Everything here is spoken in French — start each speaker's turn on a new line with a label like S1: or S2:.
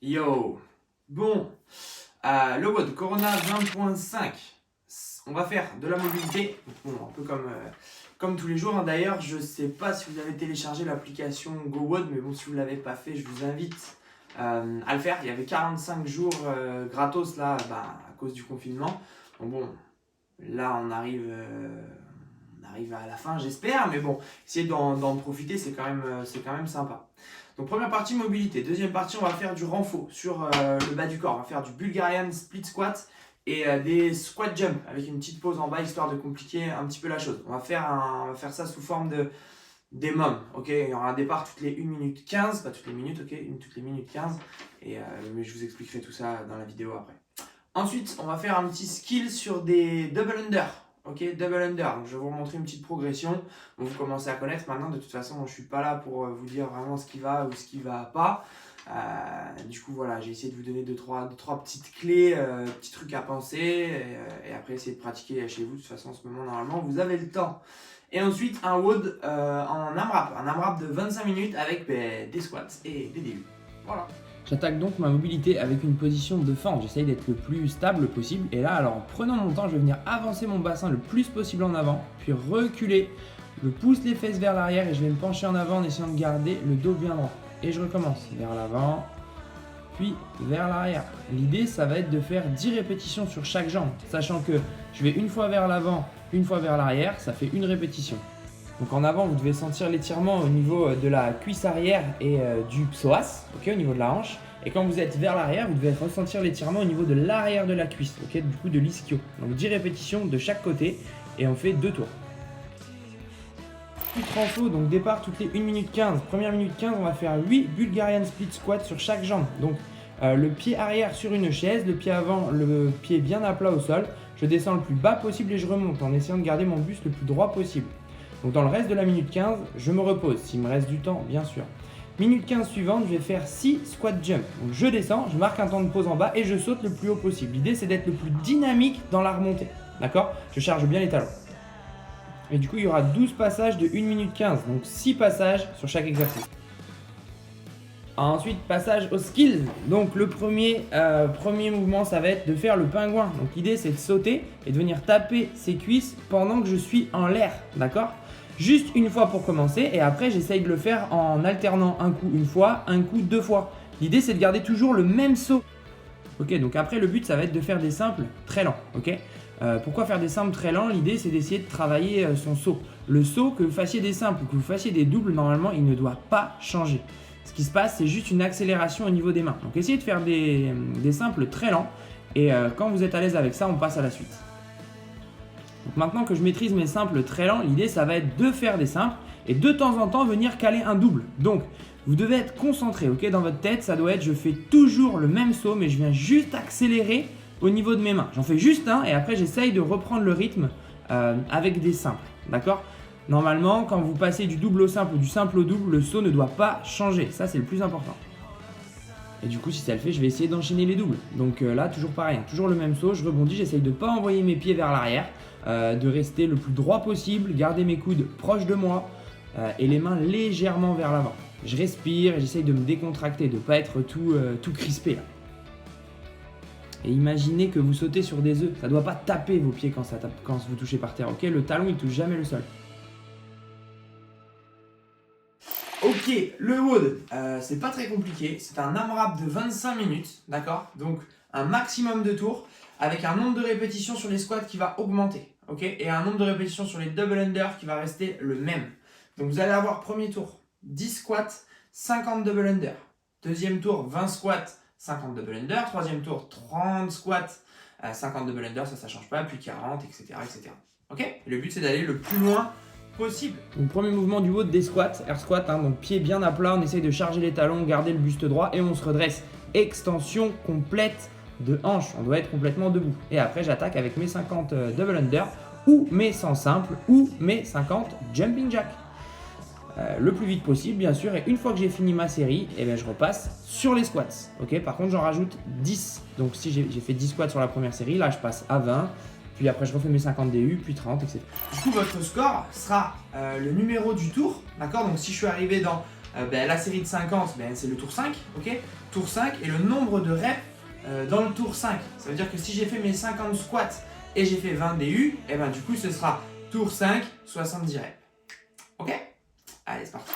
S1: Yo. Bon, le WOD Corona 20.5, on va faire de la mobilité, bon, un peu comme tous les jours. D'ailleurs, je sais pas si vous avez téléchargé l'application GoWOD, mais bon, si vous ne l'avez pas fait, je vous invite à le faire. Il y avait 45 jours gratos là, à cause du confinement. Donc bon, là on arrive à la fin, j'espère, mais bon, essayez d'en profiter, c'est quand même sympa. Donc première partie mobilité, deuxième partie on va faire du renfort sur le bas du corps, on va faire du Bulgarian split squat et des squat jump avec une petite pause en bas histoire de compliquer un petit peu la chose. On va faire ça sous forme des mômes, ok. Il y aura un départ toutes les 1 minute 15, pas toutes les minutes, ok, toutes les minutes 15, mais je vous expliquerai tout ça dans la vidéo après. Ensuite, on va faire un petit skill sur des double under. Ok, double under. Donc, je vais vous montrer une petite progression. Bon, vous commencez à connaître maintenant. De toute façon, je ne suis pas là pour vous dire vraiment ce qui va ou ce qui ne va pas. Du coup, voilà, j'ai essayé de vous donner deux, trois petites clés, petits trucs à penser. Et après, essayer de pratiquer chez vous. De toute façon, en ce moment, normalement, vous avez le temps. Et ensuite, un WOD en AMRAP. Un AMRAP de 25 minutes avec des squats et des DU. Voilà.
S2: J'attaque donc ma mobilité avec une position de fente, j'essaye d'être le plus stable possible et là alors en prenant mon temps je vais venir avancer mon bassin le plus possible en avant, puis reculer, je pousse les fesses vers l'arrière et je vais me pencher en avant en essayant de garder le dos bien droit. Et je recommence vers l'avant, puis vers l'arrière. L'idée ça va être de faire 10 répétitions sur chaque jambe, sachant que je vais une fois vers l'avant, une fois vers l'arrière, ça fait une répétition. Donc en avant, vous devez sentir l'étirement au niveau de la cuisse arrière et du psoas, okay, au niveau de la hanche. Et quand vous êtes vers l'arrière, vous devez ressentir l'étirement au niveau de l'arrière de la cuisse, okay, du coup de l'ischio. Donc 10 répétitions de chaque côté et on fait 2 tours. Puis renfort, donc départ toutes les 1 minute 15. Première minute 15, on va faire 8 Bulgarian split squats sur chaque jambe. Donc le pied arrière sur une chaise, le pied avant, le pied bien à plat au sol. Je descends le plus bas possible et je remonte en essayant de garder mon buste le plus droit possible. Donc dans le reste de la minute 15, je me repose, s'il me reste du temps, bien sûr. Minute 15 suivante, je vais faire 6 squat jump. Donc je descends, je marque un temps de pause en bas et je saute le plus haut possible. L'idée, c'est d'être le plus dynamique dans la remontée. D'accord? Je charge bien les talons. Et du coup, il y aura 12 passages de 1 minute 15. Donc 6 passages sur chaque exercice. Ensuite, passage aux skills. Donc le premier mouvement, ça va être de faire le pingouin. Donc l'idée, c'est de sauter et de venir taper ses cuisses pendant que je suis en l'air. D'accord? Juste une fois pour commencer et après j'essaye de le faire en alternant un coup une fois, un coup deux fois. L'idée c'est de garder toujours le même saut. Ok, donc après le but ça va être de faire des simples très lents. Ok, pourquoi faire des simples très lents? L'idée c'est d'essayer de travailler son saut. Le saut, que vous fassiez des simples ou que vous fassiez des doubles, normalement il ne doit pas changer. Ce qui se passe c'est juste une accélération au niveau des mains. Donc essayez de faire des simples très lents et quand vous êtes à l'aise avec ça on passe à la suite. Donc maintenant que je maîtrise mes simples très lents, l'idée ça va être de faire des simples et de temps en temps venir caler un double. Donc vous devez être concentré, ok, dans votre tête, ça doit être je fais toujours le même saut mais je viens juste accélérer au niveau de mes mains. J'en fais juste un et après j'essaye de reprendre le rythme avec des simples, d'accord? Normalement quand vous passez du double au simple ou du simple au double, le saut ne doit pas changer, ça c'est le plus important. Et du coup, si ça le fait, je vais essayer d'enchaîner les doubles. Donc là, toujours pareil, toujours le même saut, je rebondis, j'essaye de ne pas envoyer mes pieds vers l'arrière, de rester le plus droit possible, garder mes coudes proches de moi et les mains légèrement vers l'avant. Je respire et j'essaye de me décontracter, de ne pas être tout crispé là. Et imaginez que vous sautez sur des œufs, ça ne doit pas taper vos pieds quand vous touchez par terre, ok? Le talon, il touche jamais le sol.
S1: Ok, le WOD, c'est pas très compliqué, c'est un AMRAP de 25 minutes, d'accord? Donc un maximum de tours avec un nombre de répétitions sur les squats qui va augmenter, ok? Et un nombre de répétitions sur les double under qui va rester le même. Donc vous allez avoir premier tour 10 squats, 50 double under. Deuxième tour 20 squats, 50 double under. Troisième tour 30 squats, 50 double under, ça change pas, puis 40, etc. etc. Ok? Et le but c'est d'aller le plus loin possible.
S2: Donc premier mouvement du WOD des squats, air squat, donc pied bien à plat, on essaye de charger les talons, garder le buste droit et on se redresse. Extension complète de hanche, on doit être complètement debout. Et après j'attaque avec mes 50 double under ou mes 100 simples ou mes 50 jumping jack. Le plus vite possible bien sûr, et une fois que j'ai fini ma série, je repasse sur les squats. Ok, par contre j'en rajoute 10. Donc si j'ai fait 10 squats sur la première série, là je passe à 20. Puis après je refais mes 50 DU, puis 30, etc.
S1: Du coup votre score sera le numéro du tour, d'accord? Donc si je suis arrivé dans la série de 50, c'est le tour 5, ok? Tour 5 et le nombre de reps dans le tour 5. Ça veut dire que si j'ai fait mes 50 squats et j'ai fait 20 DU, du coup ce sera tour 5, 70 reps. Ok? Allez, c'est parti.